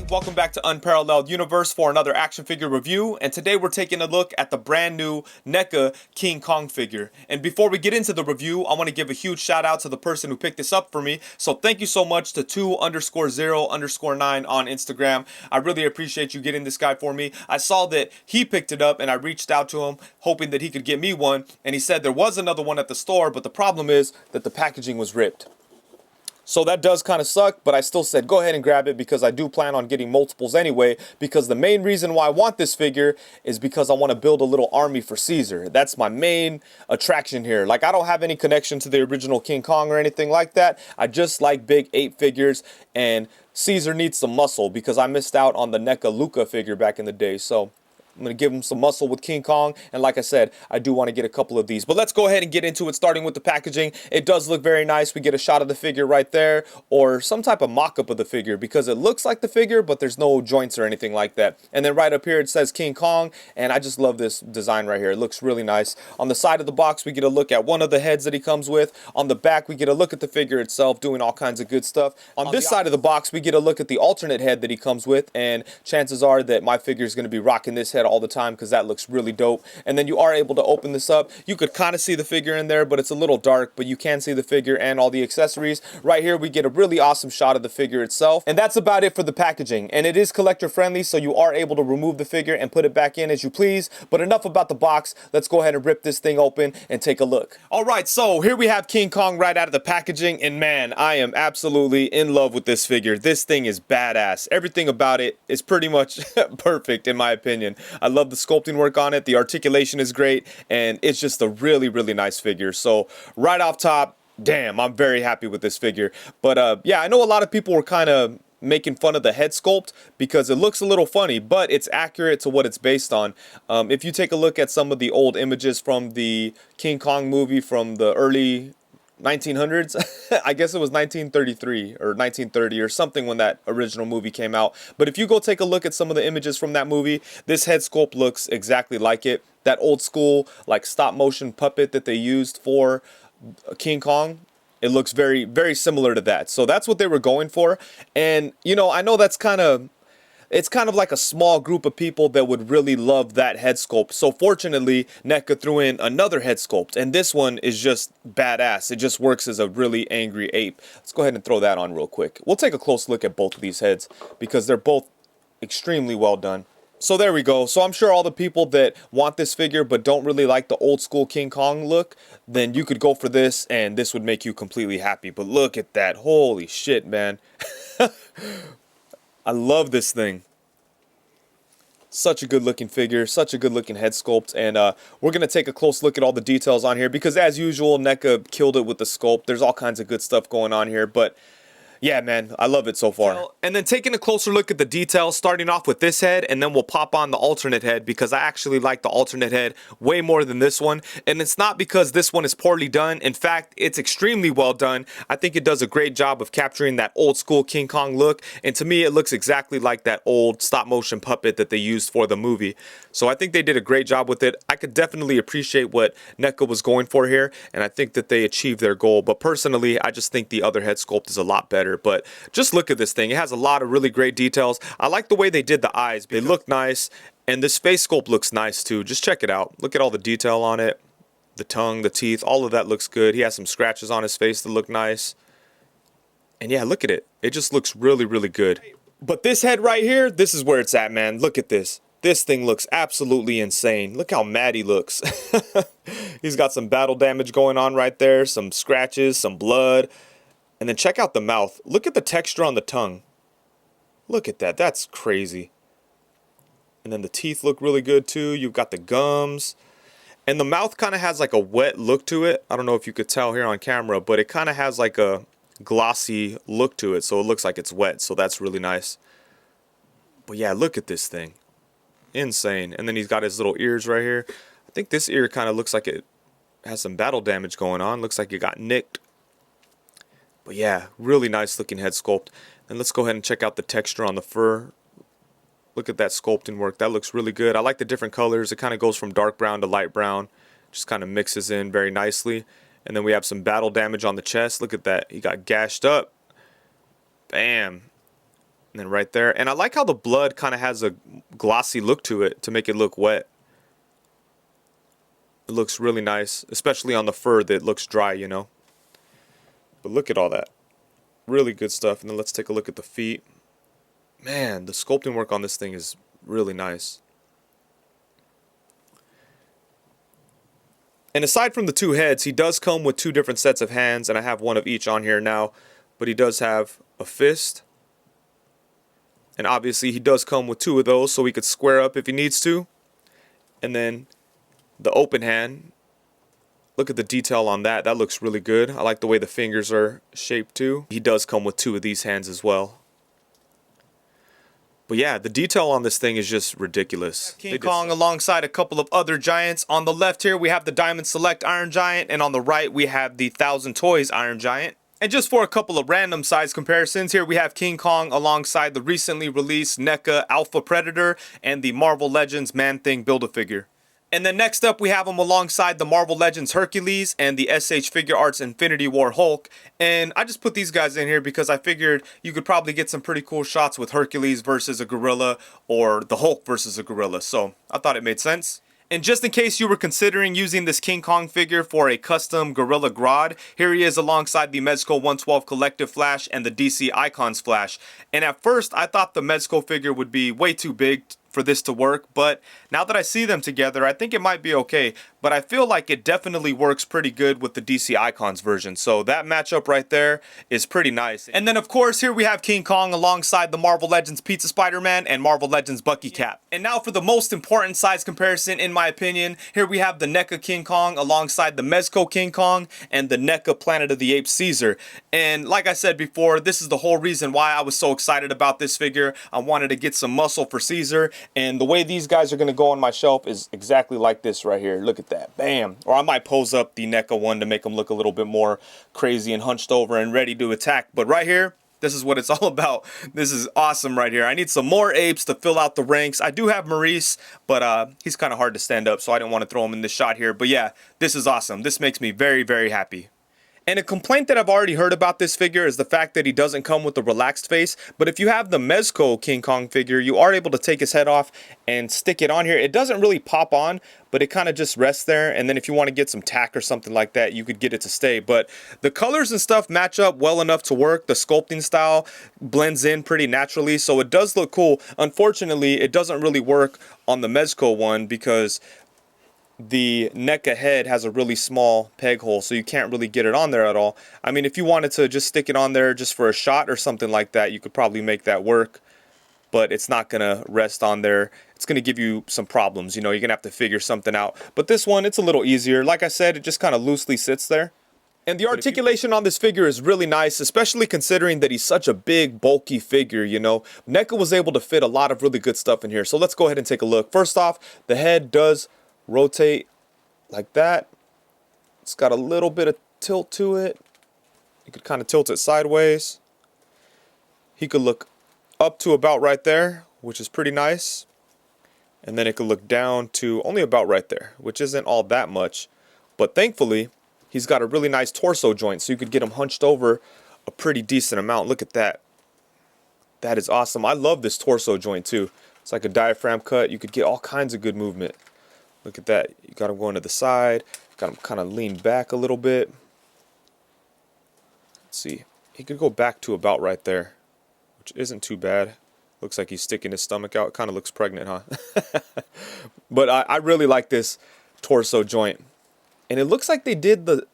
welcome back to Unparalleled Universe for another action figure review, and today we're taking a look at the brand new Neca King Kong figure. And before we get into the review, I want to give a huge shout out to the person who picked this up for me, so thank you so much to 2_0_9 on Instagram. I really appreciate you getting this guy for me. I saw that he picked it up and I reached out to him hoping that he could get me one, and he said there was another one at the store, but the problem is that the packaging was ripped. So that does kind of suck, but I still said go ahead and grab it because I do plan on getting multiples anyway, because the main reason why I want this figure is because I want to build a little army for Caesar. That's my main attraction here. Like, I don't have any connection to the original King Kong or anything like that. I just like big ape figures, and Caesar needs some muscle because I missed out on the Neca Luca figure back in the day. So I'm going to give him some muscle with King Kong, and like I said, I do want to get a couple of these. But let's go ahead and get into it, starting with the packaging. It does look very nice. We get a shot of the figure right there, or some type of mock-up of the figure, because it looks like the figure, but there's no joints or anything like that. And then right up here it says King Kong, and I just love this design right here. It looks really nice. On the side of the box, we get a look at one of the heads that he comes with. On the back, we get a look at the figure itself, doing all kinds of good stuff. On this side of the box, we get a look at the alternate head that he comes with, and chances are that my figure is going to be rocking this head all the time because that looks really dope. And then you are able to open this up. You could kind of see the figure in there, but it's a little dark, but you can see the figure and all the accessories. Right here we get a really awesome shot of the figure itself, and that's about it for the packaging. And it is collector friendly, so you are able to remove the figure and put it back in as you please. But enough about the box. Let's go ahead and rip this thing open and take a look. Alright, so here we have King Kong right out of the packaging, and man, I am absolutely in love with this figure. This thing is badass. Everything about it is pretty much perfect in my opinion. I love the sculpting work on it. The articulation is great, and it's just a really, really nice figure. So right off top, damn, I'm very happy with this figure. But yeah, I know a lot of people were kind of making fun of the head sculpt because it looks a little funny, but it's accurate to what it's based on. If you take a look at some of the old images from the King Kong movie from the early 1900s, I guess it was 1933 or 1930 or something when that original movie came out. But if you go take a look at some of the images from that movie, this head sculpt looks exactly like it. That old school like stop motion puppet that they used for King Kong, it looks very, very similar to that. So that's what they were going for. And you know, I know that's it's kind of like a small group of people that would really love that head sculpt. So fortunately, Neca threw in another head sculpt, and this one is just badass. It just works as a really angry ape. Let's go ahead and throw that on real quick. We'll take a close look at both of these heads because they're both extremely well done. So there we go. So I'm sure all the people that want this figure but don't really like the old school King Kong look, then you could go for this and this would make you completely happy. But look at that. Holy shit, man. I love this thing. Such a good looking figure, such a good looking head sculpt, and we're going to take a close look at all the details on here because as usual, Neca killed it with the sculpt. There's all kinds of good stuff going on here, but yeah, man, I love it so far. And then taking a closer look at the details, starting off with this head, and then we'll pop on the alternate head because I actually like the alternate head way more than this one. And it's not because this one is poorly done. In fact, it's extremely well done. I think it does a great job of capturing that old school King Kong look. And to me, it looks exactly like that old stop motion puppet that they used for the movie. So I think they did a great job with it. I could definitely appreciate what Neca was going for here, and I think that they achieved their goal. But personally, I just think the other head sculpt is a lot better. But just look at this thing. It has a lot of really great details. I like the way they did the eyes. They look nice, and this face sculpt looks nice too. Just check it out. Look at all the detail on it. The tongue, the teeth, all of that looks good. He has some scratches on his face that look nice. And yeah, look at it. It just looks really, really good. But this head right here, this is where it's at, man. Look at this. This thing looks absolutely insane. Look how mad he looks. He's got some battle damage going on right there. Some scratches, some blood. And then check out the mouth. Look at the texture on the tongue. Look at that. That's crazy. And then the teeth look really good too. You've got the gums. And the mouth kind of has like a wet look to it. I don't know if you could tell here on camera, but it kind of has like a glossy look to it. So it looks like it's wet. So that's really nice. But yeah, look at this thing. Insane. And then he's got his little ears right here. I think this ear kind of looks like it has some battle damage going on. Looks like it got nicked. But yeah, really nice looking head sculpt. And let's go ahead and check out the texture on the fur. Look at that sculpting work. That looks really good. I like the different colors. It kind of goes from dark brown to light brown. Just kind of mixes in very nicely. And then we have some battle damage on the chest. Look at that. He got gashed up. Bam. And then right there. And I like how the blood kind of has a glossy look to it to make it look wet. It looks really nice, especially on the fur that looks dry, you know. But look at all that. Really good stuff. And then let's take a look at the feet. Man, the sculpting work on this thing is really nice. And aside from the two heads, he does come with two different sets of hands, and I have one of each on here now. But he does have a fist. And obviously he does come with two of those, so he could square up if he needs to. And then the open hand. Look at the detail on that. That looks really good. I like the way the fingers are shaped too. He does come with two of these hands as well. But yeah, the detail on this thing is just ridiculous. King Kong alongside a couple of other giants. On the left here, we have the Diamond Select Iron Giant. And on the right, we have the 1000 Toys Iron Giant. And just for a couple of random size comparisons, here we have King Kong alongside the recently released NECA Alpha Predator and the Marvel Legends Man-Thing Build-A-Figure. And then next up, we have him alongside the Marvel Legends Hercules and the SH Figure Arts Infinity War Hulk. And I just put these guys in here because I figured you could probably get some pretty cool shots with Hercules versus a gorilla or the Hulk versus a gorilla. So I thought it made sense. And just in case you were considering using this King Kong figure for a custom Gorilla Grodd, here he is alongside the Mezco 112 Collective Flash and the DC Icons Flash. And at first, I thought the Mezco figure would be way too big for this to work, but now that I see them together, I think it might be okay. But I feel like it definitely works pretty good with the DC Icons version. So that matchup right there is pretty nice. And then of course, here we have King Kong alongside the Marvel Legends Pizza Spider-Man and Marvel Legends Bucky Cap. And now for the most important size comparison, in my opinion, here we have the NECA King Kong alongside the Mezco King Kong and the NECA Planet of the Apes Caesar. And like I said before, this is the whole reason why I was so excited about this figure. I wanted to get some muscle for Caesar. And the way these guys are going to go on my shelf is exactly like this right here. Look at that. Bam. Or I might pose up the NECA one to make them look a little bit more crazy and hunched over and ready to attack. But right here, this is what it's all about. This is awesome right here. I need some more apes to fill out the ranks. I do have Maurice, but he's kind of hard to stand up, so I didn't want to throw him in this shot here. But yeah, this is awesome. This makes me very, very happy. And a complaint that I've already heard about this figure is the fact that he doesn't come with a relaxed face. But if you have the Mezco King Kong figure, you are able to take his head off and stick it on here. It doesn't really pop on, but it kind of just rests there. And then if you want to get some tack or something like that, you could get it to stay. But the colors and stuff match up well enough to work. The sculpting style blends in pretty naturally, so it does look cool. Unfortunately, it doesn't really work on the Mezco one because the NECA head has a really small peg hole, so you can't really get it on there at all. I mean, if you wanted to just stick it on there just for a shot or something like that, you could probably make that work, but it's not going to rest on there. It's going to give you some problems, you know, you're going to have to figure something out. But this one, it's a little easier. Like I said, it just kind of loosely sits there. And the articulation on this figure is really nice, especially considering that he's such a big, bulky figure, you know. NECA was able to fit a lot of really good stuff in here. So let's go ahead and take a look. First off, the head does rotate like that. It's got a little bit of tilt to it. You could kind of tilt it sideways. He could look up to about right there, which is pretty nice. And then it could look down to only about right there, which isn't all that much. But thankfully, he's got a really nice torso joint, so you could get him hunched over a pretty decent amount. Look at that. That is awesome. I love this torso joint too. It's like a diaphragm cut. You could get all kinds of good movement. Look at that. You got him going to the side. Got him kind of leaned back a little bit. Let's see. He could go back to about right there, which isn't too bad. Looks like he's sticking his stomach out. Kind of looks pregnant, huh? But I really like this torso joint. And it looks like they did the...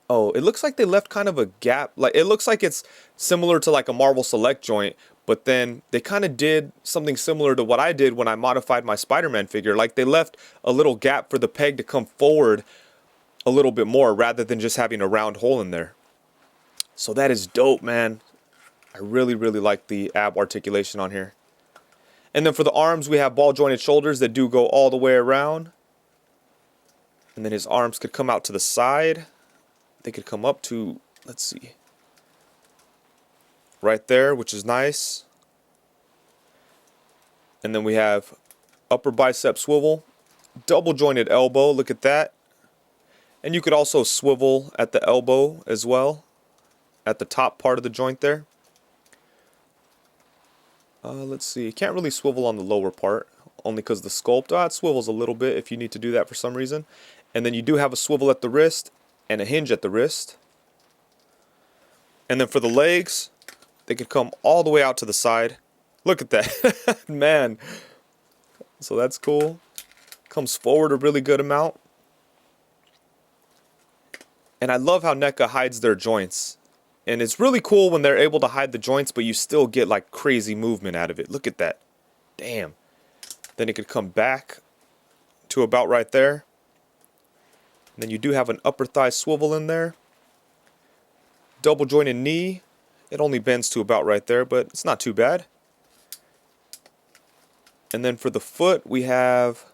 Oh, it looks like they left kind of a gap. Like, it looks like it's similar to like a Marvel Select joint. But then they kind of did something similar to what I did when I modified my Spider-Man figure. Like, they left a little gap for the peg to come forward a little bit more rather than just having a round hole in there. So that is dope, man. I really, really like the ab articulation on here. And then for the arms, we have ball jointed shoulders that do go all the way around. And then his arms could come out to the side. They could come up to, let's see, right there, which is nice. And then we have upper bicep swivel, double jointed elbow, look at that. And you could also swivel at the elbow as well, at the top part of the joint there. Let's see. You can't really swivel on the lower part, only because the sculpt, it swivels a little bit if you need to do that for some reason. And then you do have a swivel at the wrist and a hinge at the wrist. And then for the legs, they could come all the way out to the side. Look at that. Man. So that's cool. Comes forward a really good amount. And I love how Neca hides their joints. And it's really cool when they're able to hide the joints, but you still get like crazy movement out of it. Look at that. Damn. Then it could come back to about right there. And then you do have an upper thigh swivel in there. Double jointed knee. It only bends to about right there, but it's not too bad. And then for the foot, we have...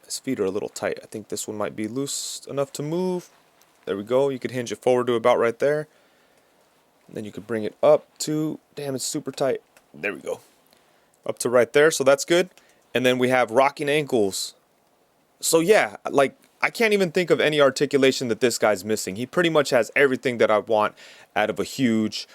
His feet are a little tight. I think this one might be loose enough to move. There we go. You could hinge it forward to about right there. Then you could bring it up to, damn, it's super tight. There we go. Up to right there, so that's good. And then we have rocking ankles. So yeah, like, I can't even think of any articulation that this guy's missing. He pretty much has everything that I want out of a huge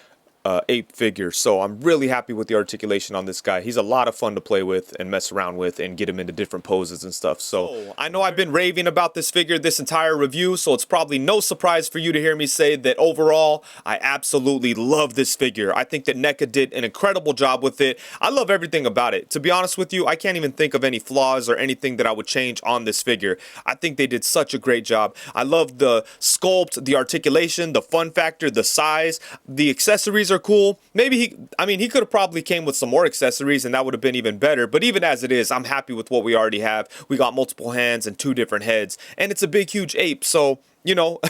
ape figure. So I'm really happy with the articulation on this guy. He's a lot of fun to play with and mess around with and get him into different poses and stuff. So I know I've been raving about this figure this entire review, so it's probably no surprise for you to hear me say that overall I absolutely love this figure. I think that Neca did an incredible job with it. I love everything about it. To be honest with you, I can't even think of any flaws or anything that I would change on this figure. I think they did such a great job. I love the sculpt, the articulation, the fun factor, the size. The accessories are cool. Maybe he could have probably came with some more accessories and that would have been even better. But even as it is, I'm happy with what we already have. We got multiple hands and 2 different heads. And it's a big, huge ape. So, you know,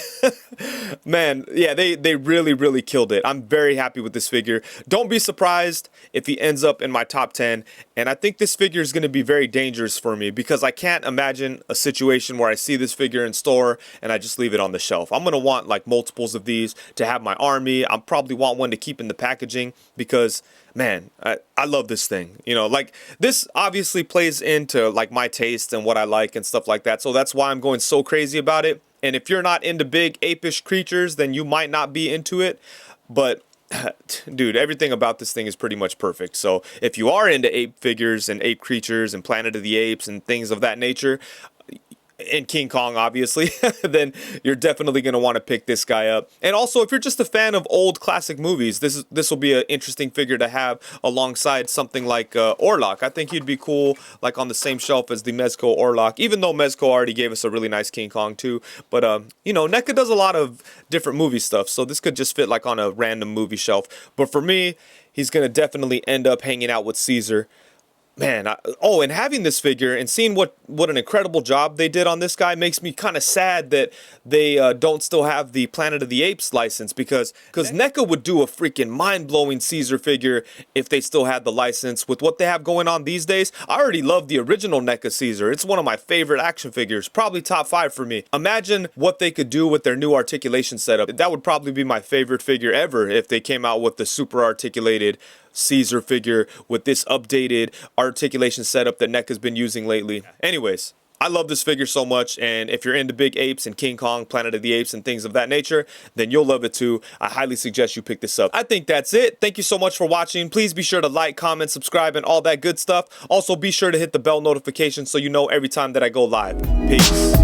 man, yeah, they really killed it. I'm very happy with this figure. Don't be surprised if he ends up in my top 10. And I think this figure is going to be very dangerous for me because I can't imagine a situation where I see this figure in store and I just leave it on the shelf. I'm going to want like multiples of these to have my army. I'll probably want one to keep in the packaging because, man, I love this thing. You know, like this obviously plays into like my taste and what I like and stuff like that. So that's why I'm going so crazy about it. And if you're not into big apish creatures, then you might not be into it. But, dude, everything about this thing is pretty much perfect. So if you are into ape figures and ape creatures and Planet of the Apes and things of that nature, and King Kong, obviously, then you're definitely going to want to pick this guy up. And also, if you're just a fan of old classic movies, this will be an interesting figure to have alongside something like Orlok. I think he'd be cool, like on the same shelf as the Mezco Orlok, even though Mezco already gave us a really nice King Kong too. But, you know, Neca does a lot of different movie stuff, so this could just fit like on a random movie shelf. But for me, he's going to definitely end up hanging out with Caesar. Man, and having this figure and seeing what an incredible job they did on this guy makes me kind of sad that they don't still have the Planet of the Apes license because Neca would do a freaking mind-blowing Caesar figure if they still had the license with what they have going on these days. I already love the original Neca Caesar. It's one of my favorite action figures, probably top 5 for me. Imagine what they could do with their new articulation setup. That would probably be my favorite figure ever if they came out with the super articulated Caesar figure with this updated articulation setup that Neca's been using lately. Anyways, I love this figure so much, and if you're into big apes and King Kong, Planet of the Apes, and things of that nature, then you'll love it too. I highly suggest you pick this up. I think that's it. Thank you so much for watching. Please be sure to like, comment, subscribe, and all that good stuff. Also, be sure to hit the bell notification so you know every time that I go live. Peace.